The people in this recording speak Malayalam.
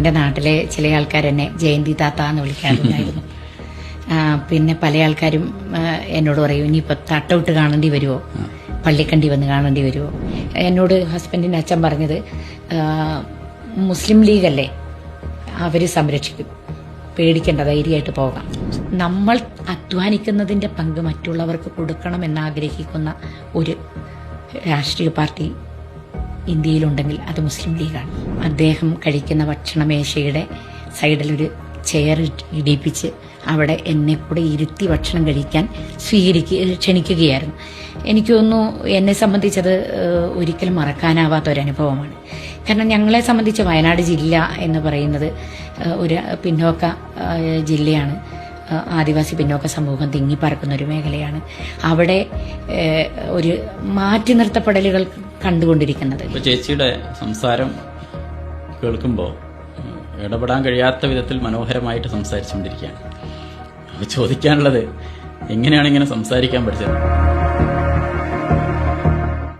എൻ്റെ നാട്ടിലെ ചില ആൾക്കാർ എന്നെ ജയന്തി താത്ത എന്ന് വിളിക്കാറുണ്ടായിരുന്നു. പിന്നെ പല ആൾക്കാരും എന്നോട് പറയും, ഇനിയിപ്പോൾ തട്ടവിട്ട് കാണേണ്ടി വരുമോ, പള്ളിക്കണ്ടി വന്ന് കാണേണ്ടി വരുമോ. എന്നോട് ഹസ്ബൻഡിൻ്റെ അച്ഛൻ പറഞ്ഞത്, മുസ്ലിം ലീഗല്ലേ, അവർ സംരക്ഷിക്കും, പേടിക്കേണ്ട, ധൈര്യമായിട്ട് പോകാം. നമ്മൾ അധ്വാനിക്കുന്നതിൻ്റെ പങ്ക് മറ്റുള്ളവർക്ക് കൊടുക്കണമെന്ന് ആഗ്രഹിക്കുന്ന ഒരു രാഷ്ട്രീയ പാർട്ടി ഇന്ത്യയിലുണ്ടെങ്കിൽ അത് മുസ്ലിം ലീഗാണ്. അദ്ദേഹം കഴിക്കുന്ന ഭക്ഷണമേശയുടെ സൈഡിലൊരു ചെയർ ഇടിപ്പിച്ച് അവിടെ എന്നെ കൂടെ ഇരുത്തി ഭക്ഷണം കഴിക്കാൻ ക്ഷണിക്കുകയായിരുന്നു. എനിക്ക് തോന്നുന്നു എന്നെ സംബന്ധിച്ചത് ഒരിക്കലും മറക്കാനാവാത്തൊരനുഭവമാണ്. കാരണം ഞങ്ങളെ സംബന്ധിച്ച് വയനാട് ജില്ല എന്ന് പറയുന്നത് ഒരു പിന്നോക്ക ജില്ലയാണ്. ആദിവാസി പിന്നോക്ക സമൂഹം തിങ്ങിപ്പറക്കുന്ന ഒരു മേഖലയാണ്. അവിടെ ഒരു മാറ്റി നിർത്തപ്പെടലുകൾ കണ്ടുകൊണ്ടിരിക്കുന്നത്. ചേച്ചിയുടെ സംസാരം കേൾക്കുമ്പോൾ ഇടപെടാൻ കഴിയാത്ത വിധത്തിൽ മനോഹരമായിട്ട് സംസാരിച്ചുകൊണ്ടിരിക്കുകയാണ്. അപ്പോൾ ചോദിക്കാനുള്ളത്, എങ്ങനെയാണ് ഇങ്ങനെ സംസാരിക്കാൻ പഠിച്ചത്?